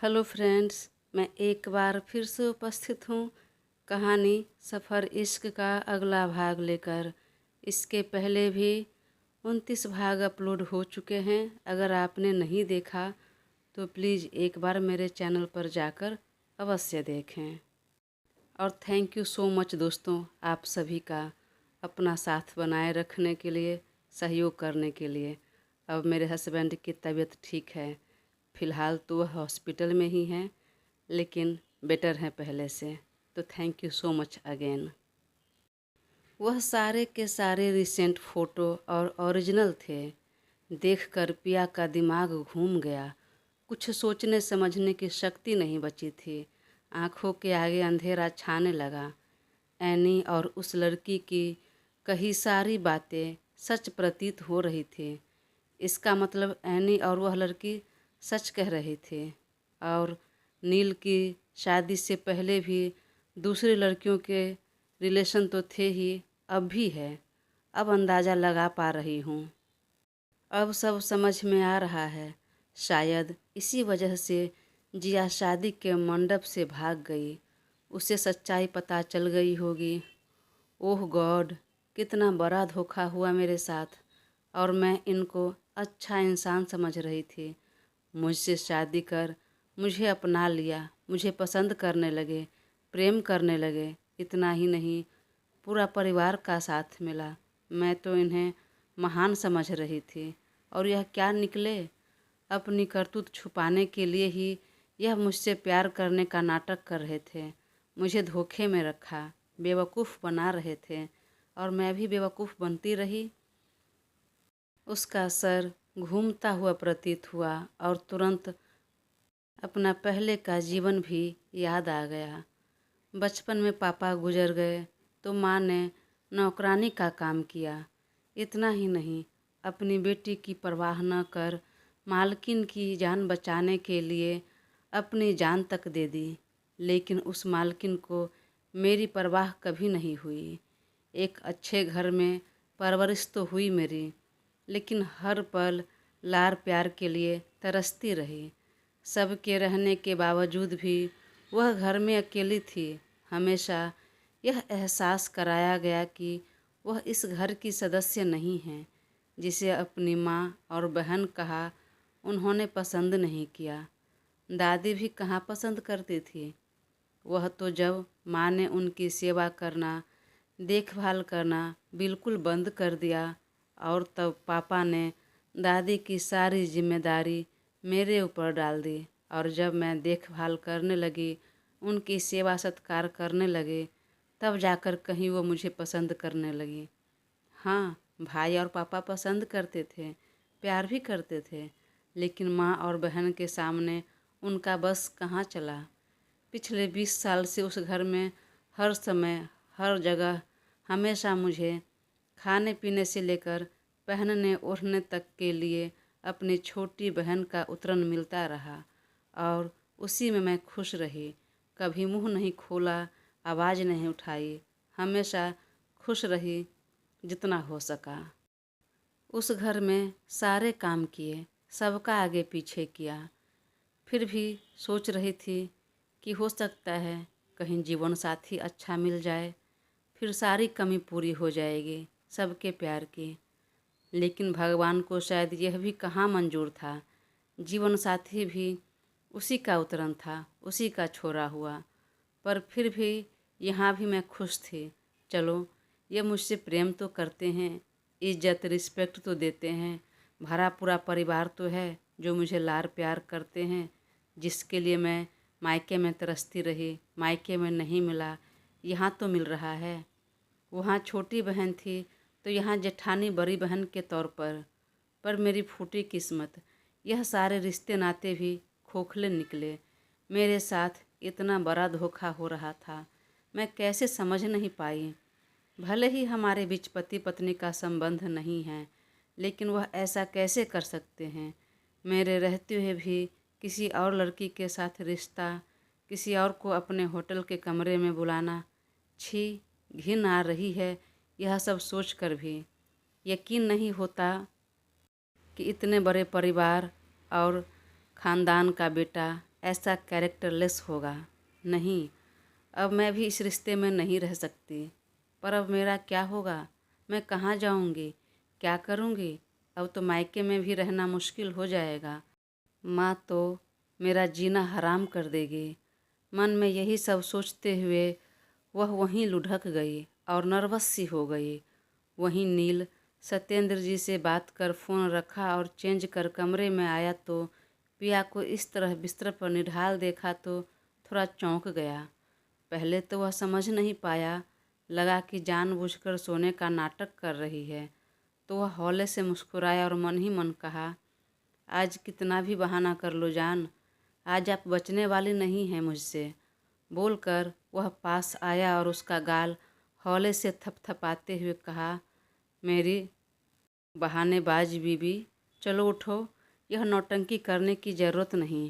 Hello friends, मैं एक बार फिर से उपस्थित हूँ कहानी सफ़र इश्क का अगला भाग लेकर। इसके पहले भी 29 भाग अपलोड हो चुके हैं। अगर आपने नहीं देखा तो प्लीज़ एक बार मेरे चैनल पर जाकर अवश्य देखें। और थैंक यू सो मच दोस्तों, आप सभी का अपना साथ बनाए रखने के लिए, सहयोग करने के लिए। अब मेरे हस्बैंड की तबीयत ठीक है, फ़िलहाल तो वह हॉस्पिटल में ही हैं, लेकिन बेटर हैं पहले से। तो thank you so much again. वह सारे के सारे रिसेंट फ़ोटो और ओरिजिनल थे। देखकर पिया का दिमाग घूम गया। कुछ सोचने समझने की शक्ति नहीं बची थी। आँखों के आगे अंधेरा छाने लगा। एनी और उस लड़की की कही सारी बातें सच प्रतीत हो रही थी। इसका मतलब एनी और वह लड़की सच कह रही थी। और नील की शादी से पहले भी दूसरी लड़कियों के रिलेशन तो थे ही, अब भी है। अब अंदाज़ा लगा पा रही हूँ। अब सब समझ में आ रहा है। शायद इसी वजह से जिया शादी के मंडप से भाग गई। उसे सच्चाई पता चल गई होगी। ओह गॉड, कितना बड़ा धोखा हुआ मेरे साथ। और मैं इनको अच्छा इंसान समझ रही थी। मुझसे शादी कर मुझे अपना लिया, मुझे पसंद करने लगे, प्रेम करने लगे। इतना ही नहीं, पूरा परिवार का साथ मिला। मैं तो इन्हें महान समझ रही थी, और यह क्या निकले। अपनी करतूत छुपाने के लिए ही यह मुझसे प्यार करने का नाटक कर रहे थे। मुझे धोखे में रखा, बेवकूफ़ बना रहे थे, और मैं भी बेवकूफ़ बनती रही। उसका सर घूमता हुआ प्रतीत हुआ और तुरंत अपना पहले का जीवन भी याद आ गया। बचपन में पापा गुजर गए तो माँ ने नौकरानी का काम किया। इतना ही नहीं, अपनी बेटी की परवाह न कर मालकिन की जान बचाने के लिए अपनी जान तक दे दी। लेकिन उस मालकिन को मेरी परवाह कभी नहीं हुई। एक अच्छे घर में परवरिश तो हुई मेरी, लेकिन हर पल लार प्यार के लिए तरसती रही। सबके रहने के बावजूद भी वह घर में अकेली थी। हमेशा यह एहसास कराया गया कि वह इस घर की सदस्य नहीं है। जिसे अपनी माँ और बहन कहा, उन्होंने पसंद नहीं किया। दादी भी कहाँ पसंद करती थी। वह तो जब माँ ने उनकी सेवा करना, देखभाल करना बिल्कुल बंद कर दिया, और तब पापा ने दादी की सारी जिम्मेदारी मेरे ऊपर डाल दी। और जब मैं देखभाल करने लगी, उनकी सेवा सत्कार करने लगे, तब जाकर कहीं वो मुझे पसंद करने लगी। हाँ, भाई और पापा पसंद करते थे, प्यार भी करते थे, लेकिन माँ और बहन के सामने उनका बस कहाँ चला। पिछले 20 साल से उस घर में हर समय, हर जगह, हमेशा मुझे खाने पीने से लेकर पहनने ओढ़ने तक के लिए अपनी छोटी बहन का उतरन मिलता रहा, और उसी में मैं खुश रही। कभी मुंह नहीं खोला, आवाज़ नहीं उठाई, हमेशा खुश रही जितना हो सका। उस घर में सारे काम किए, सबका आगे पीछे किया। फिर भी सोच रही थी कि हो सकता है कहीं जीवन साथी अच्छा मिल जाए, फिर सारी कमी पूरी हो जाएगी सबके प्यार की। लेकिन भगवान को शायद यह भी कहाँ मंजूर था। जीवन साथी भी उसी का उतरन था, उसी का छोरा हुआ। पर फिर भी यहाँ भी मैं खुश थी। चलो, ये मुझसे प्रेम तो करते हैं, इज्जत रिस्पेक्ट तो देते हैं, भरा पूरा परिवार तो है जो मुझे लार प्यार करते हैं। जिसके लिए मैं मायके में तरसती रही, मायके में नहीं मिला, यहाँ तो मिल रहा है। वहाँ छोटी बहन थी तो यहाँ जेठानी बड़ी बहन के तौर पर मेरी फूटी किस्मत। यह सारे रिश्ते नाते भी खोखले निकले। मेरे साथ इतना बड़ा धोखा हो रहा था, मैं कैसे समझ नहीं पाई। भले ही हमारे बीच पति पत्नी का संबंध नहीं है, लेकिन वह ऐसा कैसे कर सकते हैं। मेरे रहते हुए भी किसी और लड़की के साथ रिश्ता, किसी और को अपने होटल के कमरे में बुलाना। छी, घिन आ रही है यह सब सोचकर भी। यकीन नहीं होता कि इतने बड़े परिवार और ख़ानदान का बेटा ऐसा कैरेक्टरलेस होगा। नहीं, अब मैं भी इस रिश्ते में नहीं रह सकती। पर अब मेरा क्या होगा? मैं कहाँ जाऊँगी? क्या करूँगी? अब तो मायके में भी रहना मुश्किल हो जाएगा। माँ तो मेरा जीना हराम कर देगी। मन में यही सब सोचते हुए वह वहीं लुढ़क गई और नर्वस सी हो गई। वहीं नील सत्येंद्र जी से बात कर फ़ोन रखा और चेंज कर कमरे में आया तो पिया को इस तरह बिस्तर पर निढाल देखा तो थोड़ा चौंक गया। पहले तो वह समझ नहीं पाया, लगा कि जानबूझकर सोने का नाटक कर रही है। तो वह हौले से मुस्कुराया और मन ही मन कहा, आज कितना भी बहाना कर लो जान, आज आप बचने वाली नहीं हैं मुझसे। बोलकर वह पास आया और उसका गाल हौले से थपथपाते हुए कहा, मेरी बहानेबाज बीबी, चलो उठो, यह नौटंकी करने की ज़रूरत नहीं।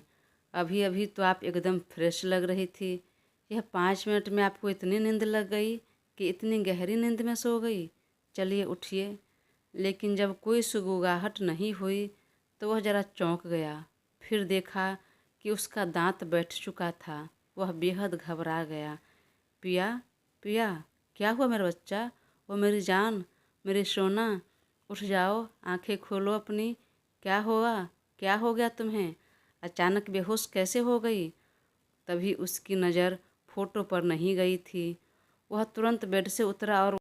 अभी अभी तो आप एकदम फ्रेश लग रही थी। यह 5 मिनट में आपको इतनी नींद लग गई कि इतनी गहरी नींद में सो गई। चलिए उठिए। लेकिन जब कोई सुगुगाहट नहीं हुई तो वह ज़रा चौंक गया। फिर देखा कि उसका दांत बैठ चुका था। वह बेहद घबरा गया। पिया, पिया, क्या हुआ मेरा बच्चा? वो मेरी जान, मेरी सोना, उठ जाओ, आंखें खोलो अपनी। क्या हुआ? क्या हो गया तुम्हें? अचानक बेहोश कैसे हो गई? तभी उसकी नज़र फोटो पर नहीं गई थी। वह तुरंत बेड से उतरा और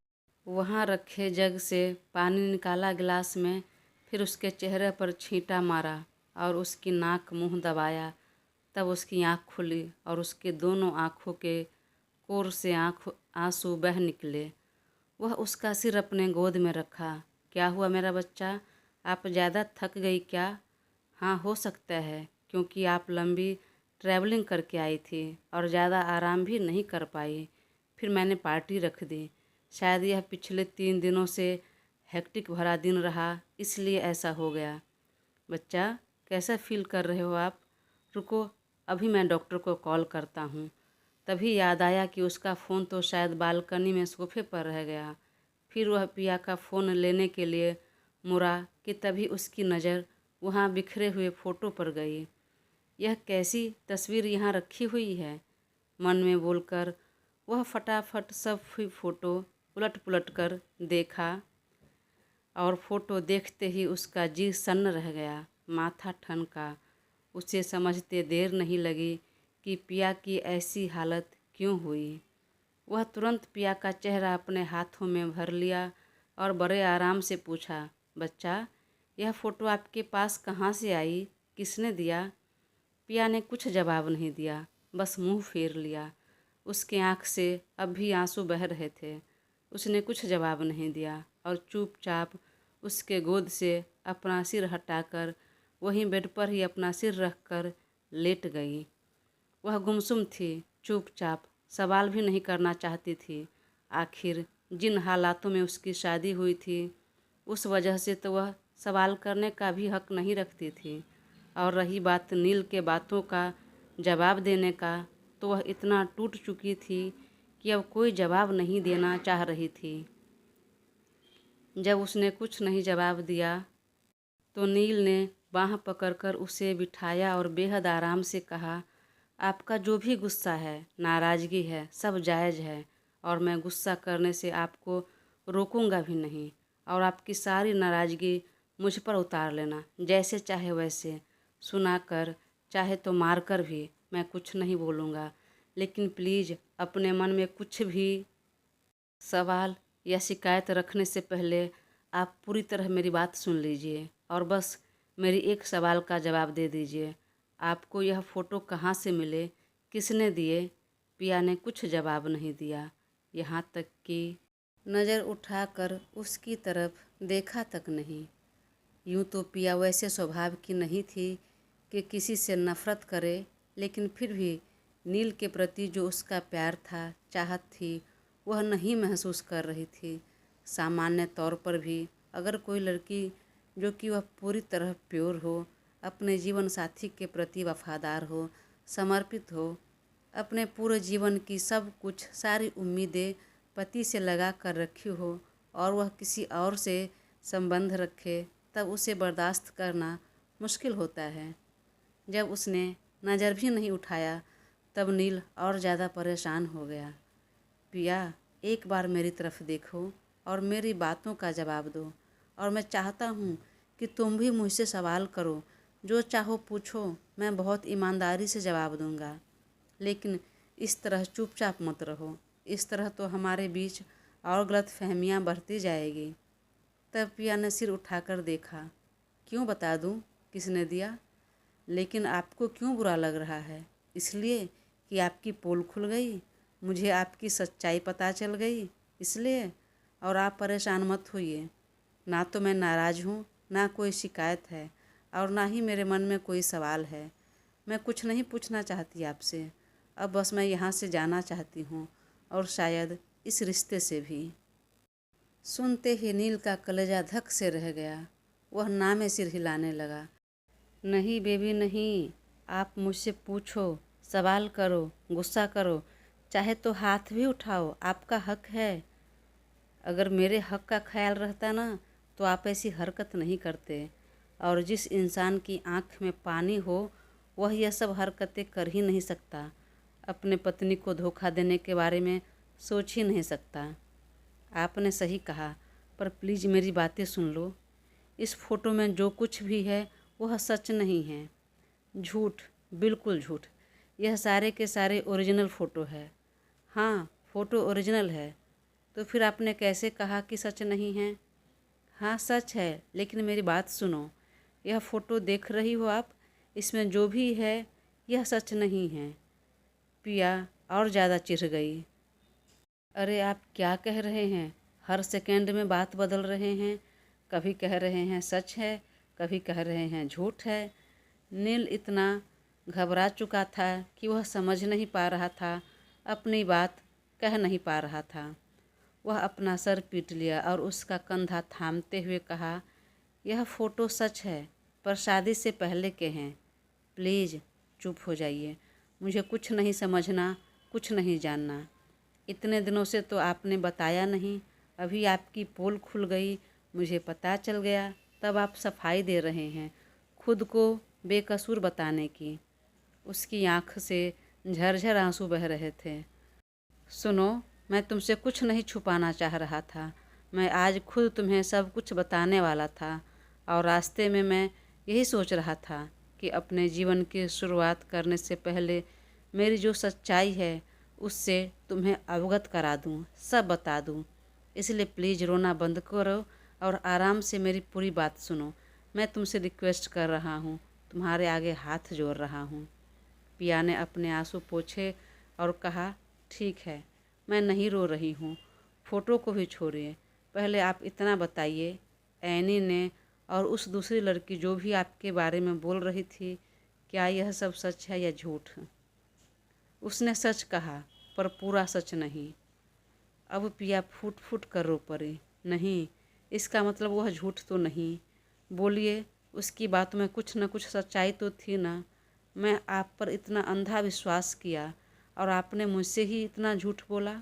वहाँ रखे जग से पानी निकाला गिलास में, फिर उसके चेहरे पर छींटा मारा और उसकी नाक मुंह दबाया। तब उसकी आँख खुली और उसके दोनों आँखों के कोर से आंसू बह निकले। वह उसका सिर अपने गोद में रखा। क्या हुआ मेरा बच्चा? आप ज़्यादा थक गई क्या? हाँ, हो सकता है, क्योंकि आप लंबी ट्रैवलिंग करके आई थी और ज़्यादा आराम भी नहीं कर पाई। फिर मैंने पार्टी रख दी। शायद यह पिछले 3 दिनों से हेक्टिक भरा दिन रहा, इसलिए ऐसा हो गया। बच्चा, कैसा फील कर रहे हो आप? रुको, अभी मैं डॉक्टर को कॉल करता हूँ। तभी याद आया कि उसका फ़ोन तो शायद बालकनी में सोफे पर रह गया। फिर वह पिया का फ़ोन लेने के लिए मुड़ा कि तभी उसकी नज़र वहाँ बिखरे हुए फ़ोटो पर गई। यह कैसी तस्वीर यहाँ रखी हुई है? मन में बोलकर वह फटाफट सब फ़ोटो उलट पुलट कर देखा और फ़ोटो देखते ही उसका जी सन्न रह गया, माथा ठनका। उसे समझते देर नहीं लगी कि पिया की ऐसी हालत क्यों हुई। वह तुरंत पिया का चेहरा अपने हाथों में भर लिया और बड़े आराम से पूछा, बच्चा, यह फ़ोटो आपके पास कहाँ से आई? किसने दिया? पिया ने कुछ जवाब नहीं दिया, बस मुंह फेर लिया। उसके आँख से अब भी आंसू बह रहे थे। उसने कुछ जवाब नहीं दिया और चुपचाप उसके गोद से अपना सिर हटाकर वहीं बेड पर ही अपना सिर रखकर लेट गई। वह गुमसुम थी, चुपचाप, सवाल भी नहीं करना चाहती थी। आखिर जिन हालातों में उसकी शादी हुई थी, उस वजह से तो वह सवाल करने का भी हक नहीं रखती थी। और रही बात नील के बातों का जवाब देने का, तो वह इतना टूट चुकी थी कि अब कोई जवाब नहीं देना चाह रही थी। जब उसने कुछ नहीं जवाब दिया तो नील ने बाँह पकड़कर उसे बिठाया और बेहद आराम से कहा, आपका जो भी गुस्सा है, नाराज़गी है, सब जायज़ है और मैं गुस्सा करने से आपको रोकूंगा भी नहीं। और आपकी सारी नाराज़गी मुझ पर उतार लेना, जैसे चाहे वैसे, सुनाकर चाहे तो मारकर भी, मैं कुछ नहीं बोलूँगा। लेकिन प्लीज़ अपने मन में कुछ भी सवाल या शिकायत रखने से पहले आप पूरी तरह मेरी बात सुन लीजिए और बस मेरी एक सवाल का जवाब दे दीजिए। आपको यह फ़ोटो कहाँ से मिले? किसने दिए? पिया ने कुछ जवाब नहीं दिया, यहाँ तक कि नज़र उठाकर उसकी तरफ देखा तक नहीं। यूँ तो पिया वैसे स्वभाव की नहीं थी कि किसी से नफ़रत करे, लेकिन फिर भी नील के प्रति जो उसका प्यार था, चाहत थी, वह नहीं महसूस कर रही थी। सामान्य तौर पर भी अगर कोई लड़की जो कि वह पूरी तरह प्योर हो, अपने जीवन साथी के प्रति वफादार हो, समर्पित हो, अपने पूरे जीवन की सब कुछ, सारी उम्मीदें पति से लगा कर रखी हो और वह किसी और से संबंध रखे, तब उसे बर्दाश्त करना मुश्किल होता है। जब उसने नज़र भी नहीं उठाया। तब नील और ज़्यादा परेशान हो गया। पिया, एक बार मेरी तरफ देखो और मेरी बातों का जवाब दो, और मैं चाहता हूँ कि तुम भी मुझसे सवाल करो, जो चाहो पूछो, मैं बहुत ईमानदारी से जवाब दूंगा। लेकिन इस तरह चुपचाप मत रहो, इस तरह तो हमारे बीच और गलत फहमियाँ बढ़ती जाएगी। तब पिया ने सिर उठाकर देखा। क्यों बता दूँ किसने दिया? लेकिन आपको क्यों बुरा लग रहा है? इसलिए कि आपकी पोल खुल गई, मुझे आपकी सच्चाई पता चल गई इसलिए? और आप परेशान मत होइए। ना तो मैं नाराज़ हूँ, ना कोई शिकायत है, और ना ही मेरे मन में कोई सवाल है। मैं कुछ नहीं पूछना चाहती आपसे। अब बस मैं यहाँ से जाना चाहती हूँ, और शायद इस रिश्ते से भी। सुनते ही नील का कलेजा धक से रह गया। वह ना में सिर हिलाने लगा। नहीं बेबी नहीं, आप मुझसे पूछो, सवाल करो, गुस्सा करो, चाहे तो हाथ भी उठाओ, आपका हक है। अगर मेरे हक का ख्याल रहता ना तो आप ऐसी हरकत नहीं करते। और जिस इंसान की आंख में पानी हो वह यह सब हरकतें कर ही नहीं सकता। अपने पत्नी को धोखा देने के बारे में सोच ही नहीं सकता। आपने सही कहा, पर प्लीज़ मेरी बातें सुन लो। इस फोटो में जो कुछ भी है वह सच नहीं है। झूठ, बिल्कुल झूठ। यह सारे के सारे ओरिजिनल फ़ोटो है। हाँ, फ़ोटो ओरिजिनल है। तो फिर आपने कैसे कहा कि सच नहीं है? हाँ सच है, लेकिन मेरी बात सुनो। यह फ़ोटो देख रही हो आप, इसमें जो भी है यह सच नहीं है। पिया और ज़्यादा चिढ़ गई। अरे आप क्या कह रहे हैं? हर सेकंड में बात बदल रहे हैं। कभी कह रहे हैं सच है, कभी कह रहे हैं झूठ है। नील इतना घबरा चुका था कि वह समझ नहीं पा रहा था, अपनी बात कह नहीं पा रहा था। वह अपना सर पीट लिया और उसका कंधा थामते हुए कहा, यह फ़ोटो सच है, पर शादी से पहले के हैं। प्लीज़ चुप हो जाइए। मुझे कुछ नहीं समझना, कुछ नहीं जानना। इतने दिनों से तो आपने बताया नहीं, अभी आपकी पोल खुल गई, मुझे पता चल गया, तब आप सफाई दे रहे हैं खुद को बेकसूर बताने की। उसकी आँख से झरझर आंसू बह रहे थे। सुनो, मैं तुमसे कुछ नहीं छुपाना चाह रहा था। मैं आज खुद तुम्हें सब कुछ बताने वाला था, और रास्ते में मैं यही सोच रहा था कि अपने जीवन की शुरुआत करने से पहले मेरी जो सच्चाई है उससे तुम्हें अवगत करा दूं, सब बता दूं। इसलिए प्लीज़ रोना बंद करो और आराम से मेरी पूरी बात सुनो। मैं तुमसे रिक्वेस्ट कर रहा हूँ, तुम्हारे आगे हाथ जोड़ रहा हूँ। पिया ने अपने आंसू पोंछे और कहा, ठीक है, मैं नहीं रो रही हूँ। फ़ोटो को भी छोड़िए, पहले आप इतना बताइए, एनी ने और उस दूसरी लड़की जो भी आपके बारे में बोल रही थी, क्या यह सब सच है या झूठ? उसने सच कहा, पर पूरा सच नहीं। अब पिया फूट फूट कर रो पड़ी। नहीं, इसका मतलब वह झूठ तो नहीं। बोलिए, उसकी बातों में कुछ न कुछ सच्चाई तो थी ना। मैं आप पर इतना अंधा विश्वास किया और आपने मुझसे ही इतना झूठ बोला,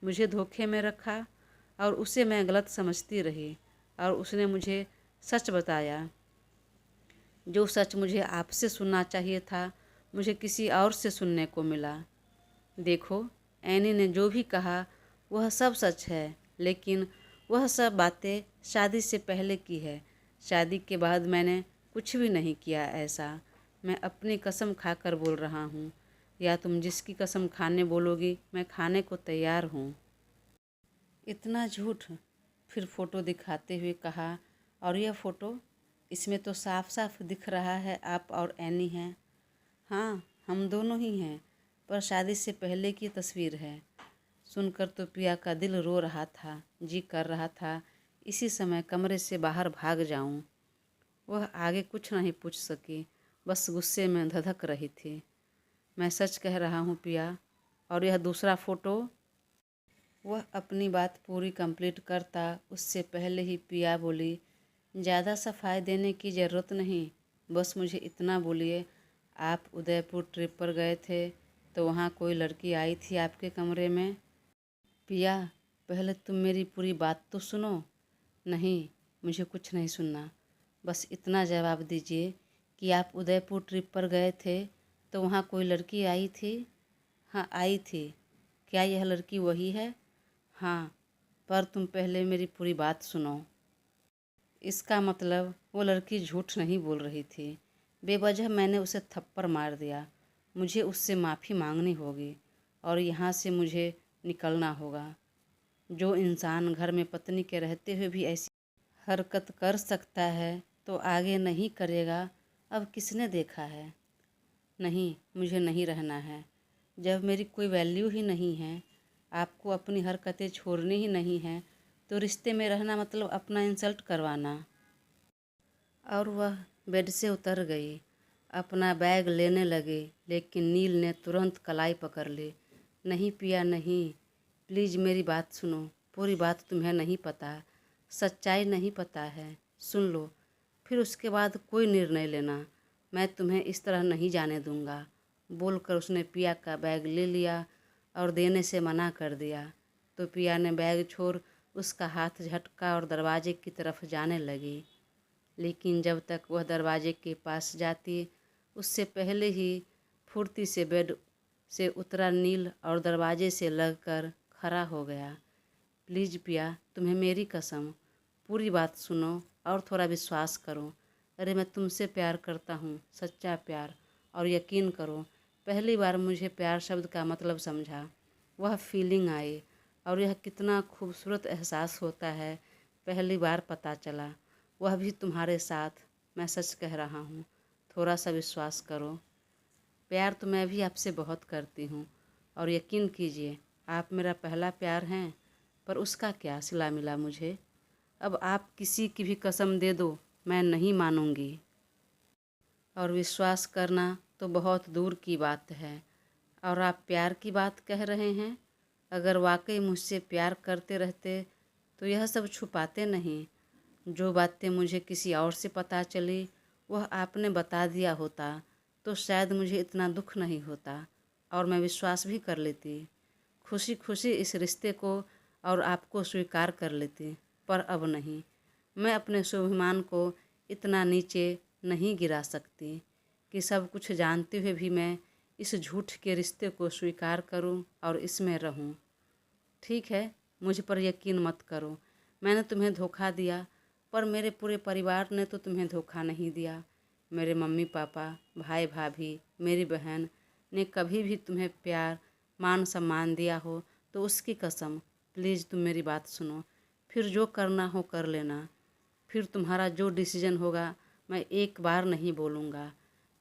मुझे धोखे में रखा, और उसे मैं गलत समझती रही, और उसने मुझे सच बताया। जो सच मुझे आपसे सुनना चाहिए था, मुझे किसी और से सुनने को मिला। देखो, एनी ने जो भी कहा वह सब सच है, लेकिन वह सब बातें शादी से पहले की है। शादी के बाद मैंने कुछ भी नहीं किया ऐसा। मैं अपनी कसम खाकर बोल रहा हूँ, या तुम जिसकी कसम खाने बोलोगी मैं खाने को तैयार हूँ। इतना झूठ? फिर फ़ोटो दिखाते हुए कहा, और यह फ़ोटो, इसमें तो साफ साफ दिख रहा है आप और एनी हैं। हाँ, हम दोनों ही हैं, पर शादी से पहले की तस्वीर है। सुनकर तो पिया का दिल रो रहा था, जी कर रहा था इसी समय कमरे से बाहर भाग जाऊं। वह आगे कुछ नहीं पूछ सकी, बस गुस्से में धधक रही थी। मैं सच कह रहा हूँ पिया, और यह दूसरा फ़ोटो। वह अपनी बात पूरी कंप्लीट करता उससे पहले ही पिया बोली, ज़्यादा सफाई देने की ज़रूरत नहीं, बस मुझे इतना बोलिए, आप उदयपुर ट्रिप पर गए थे तो वहाँ कोई लड़की आई थी आपके कमरे में? पिया, पहले तुम मेरी पूरी बात तो सुनो। नहीं, मुझे कुछ नहीं सुनना, बस इतना जवाब दीजिए कि आप उदयपुर ट्रिप पर गए थे तो वहाँ कोई लड़की आई थी? हाँ आई थी। क्या यह लड़की वही है? हाँ, पर तुम पहले मेरी पूरी बात सुनो। इसका मतलब वो लड़की झूठ नहीं बोल रही थी। बेवजह मैंने उसे थप्पड़ मार दिया। मुझे उससे माफ़ी मांगनी होगी और यहाँ से मुझे निकलना होगा। जो इंसान घर में पत्नी के रहते हुए भी ऐसी हरकत कर सकता है तो आगे नहीं करेगा। अब किसने देखा है? नहीं, मुझे नहीं रहना है। जब मेरी कोई वैल्यू ही नहीं है, आपको अपनी हरकतें छोड़नी ही नहीं है, तो रिश्ते में रहना मतलब अपना इंसल्ट करवाना। और वह बेड से उतर गई, अपना बैग लेने लगी, लेकिन नील ने तुरंत कलाई पकड़ ली। नहीं पिया नहीं, प्लीज़ मेरी बात सुनो। पूरी बात तुम्हें नहीं पता, सच्चाई नहीं पता है। सुन लो, फिर उसके बाद कोई निर्णय लेना। मैं तुम्हें इस तरह नहीं जाने दूंगा। बोलकर उसने पिया का बैग ले लिया और देने से मना कर दिया। तो पिया ने बैग छोड़ उसका हाथ झटका और दरवाजे की तरफ जाने लगी। लेकिन जब तक वह दरवाजे के पास जाती, उससे पहले ही फुर्ती से बेड से उतरा नील और दरवाजे से लगकर खड़ा हो गया। प्लीज़ पिया, तुम्हें मेरी कसम, पूरी बात सुनो और थोड़ा विश्वास करो। अरे मैं तुमसे प्यार करता हूँ, सच्चा प्यार। और यकीन करो, पहली बार मुझे प्यार शब्द का मतलब समझा। वह फीलिंग आई और यह कितना खूबसूरत एहसास होता है, पहली बार पता चला। वह भी तुम्हारे साथ। मैं सच कह रहा हूँ, थोड़ा सा विश्वास करो। प्यार तो मैं भी आपसे बहुत करती हूँ और यकीन कीजिए आप मेरा पहला प्यार हैं। पर उसका क्या सिला मिला मुझे? अब आप किसी की भी कसम दे दो, मैं नहीं मानूंगी। और विश्वास करना तो बहुत दूर की बात है। और आप प्यार की बात कह रहे हैं? अगर वाकई मुझसे प्यार करते रहते तो यह सब छुपाते नहीं। जो बातें मुझे किसी और से पता चली वह आपने बता दिया होता तो शायद मुझे इतना दुख नहीं होता और मैं विश्वास भी कर लेती। खुशी खुशी इस रिश्ते को और आपको स्वीकार कर लेती। पर अब नहीं। मैं अपने स्वाभिमान को इतना नीचे नहीं गिरा सकती कि सब कुछ जानते हुए भी मैं इस झूठ के रिश्ते को स्वीकार करूं और इसमें रहूं। ठीक है, मुझ पर यकीन मत करो। मैंने तुम्हें धोखा दिया, पर मेरे पूरे परिवार ने तो तुम्हें धोखा नहीं दिया। मेरे मम्मी पापा, भाई भाभी, मेरी बहन ने कभी भी तुम्हें प्यार मान सम्मान दिया हो तो उसकी कसम। प्लीज़ तुम मेरी बात सुनो, फिर जो करना हो कर लेना। फिर तुम्हारा जो डिसीजन होगा, मैं एक बार नहीं बोलूँगा।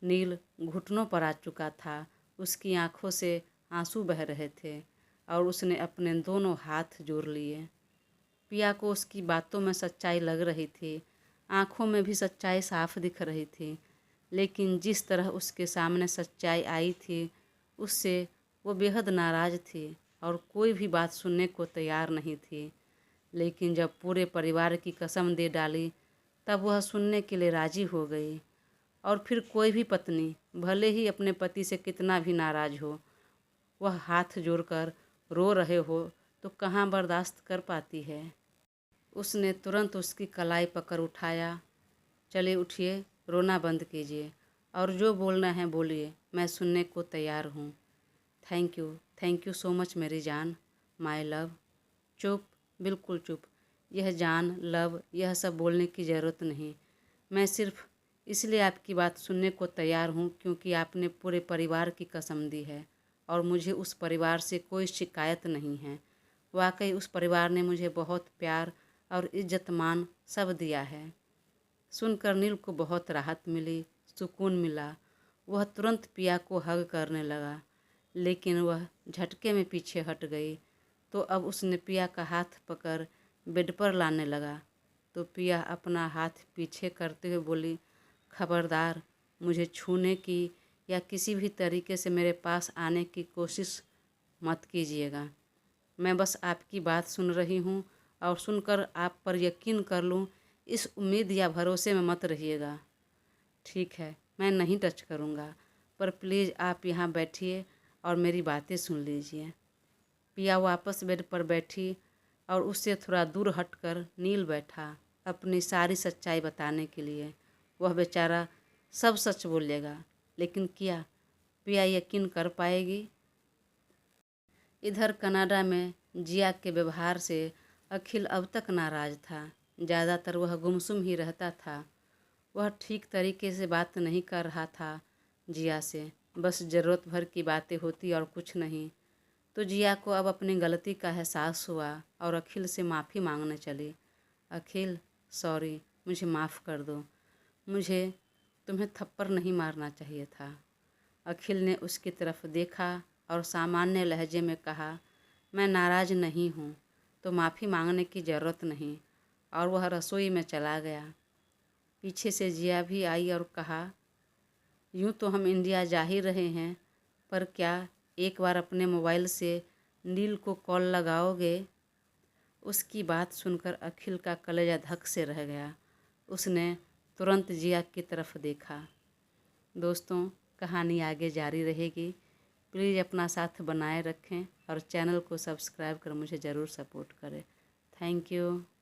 नील घुटनों पर आ चुका था, उसकी आंखों से आंसू बह रहे थे और उसने अपने दोनों हाथ जोड़ लिए। पिया को उसकी बातों में सच्चाई लग रही थी, आंखों में भी सच्चाई साफ दिख रही थी, लेकिन जिस तरह उसके सामने सच्चाई आई थी उससे वो बेहद नाराज़ थी और कोई भी बात सुनने को तैयार नहीं थी। लेकिन जब पूरे परिवार की कसम दे डाली तब वह सुनने के लिए राज़ी हो गई। और फिर कोई भी पत्नी भले ही अपने पति से कितना भी नाराज़ हो, वह हाथ जोड़कर रो रहे हो तो कहाँ बर्दाश्त कर पाती है। उसने तुरंत उसकी कलाई पकड़ उठाया। चलिए उठिए, रोना बंद कीजिए और जो बोलना है बोलिए, मैं सुनने को तैयार हूँ। थैंक यू सो मच मेरी जान, माय लव। चुप, बिल्कुल चुप। यह जान, लव, यह सब बोलने की ज़रूरत नहीं। मैं सिर्फ इसलिए आपकी बात सुनने को तैयार हूँ क्योंकि आपने पूरे परिवार की कसम दी है और मुझे उस परिवार से कोई शिकायत नहीं है। वाकई उस परिवार ने मुझे बहुत प्यार और इज्जत मान सब दिया है। सुनकर नील को बहुत राहत मिली, सुकून मिला। वह तुरंत पिया को हग करने लगा, लेकिन वह झटके में पीछे हट गई। तो अब उसने पिया का हाथ पकड़ बेड पर लाने लगा तो पिया अपना हाथ पीछे करते हुए बोली, खबरदार, मुझे छूने की या किसी भी तरीके से मेरे पास आने की कोशिश मत कीजिएगा। मैं बस आपकी बात सुन रही हूँ और सुनकर आप पर यकीन कर लूँ, इस उम्मीद या भरोसे में मत रहिएगा। ठीक है, मैं नहीं टच करूँगा, पर प्लीज़ आप यहाँ बैठिए और मेरी बातें सुन लीजिए। पिया वापस बेड पर बैठी और उससे थोड़ा दूर हटकर नील बैठा अपनी सारी सच्चाई बताने के लिए। वह बेचारा सब सच बोलेगा, लेकिन क्या पिया यकीन कर पाएगी। इधर कनाडा में जिया के व्यवहार से अखिल अब तक नाराज था। ज़्यादातर वह गुमसुम ही रहता था। वह ठीक तरीके से बात नहीं कर रहा था जिया से, बस ज़रूरत भर की बातें होती और कुछ नहीं। तो जिया को अब अपनी गलती का एहसास हुआ और अखिल से माफ़ी मांगने चली। अखिल, सॉरी, मुझे माफ़ कर दो। मुझे तुम्हें थप्पड़ नहीं मारना चाहिए था। अखिल ने उसकी तरफ देखा और सामान्य लहजे में कहा, मैं नाराज़ नहीं हूँ, तो माफ़ी मांगने की ज़रूरत नहीं। और वह रसोई में चला गया। पीछे से जिया भी आई और कहा, यूँ तो हम इंडिया जा ही रहे हैं, पर क्या एक बार अपने मोबाइल से नील को कॉल लगाओगे? उसकी बात सुनकर अखिल का कलेजा धक से रह गया। उसने तुरंत जिया की तरफ देखा। दोस्तों, कहानी आगे जारी रहेगी। प्लीज़ अपना साथ बनाए रखें और चैनल को सब्सक्राइब कर मुझे ज़रूर सपोर्ट करें। Thank you.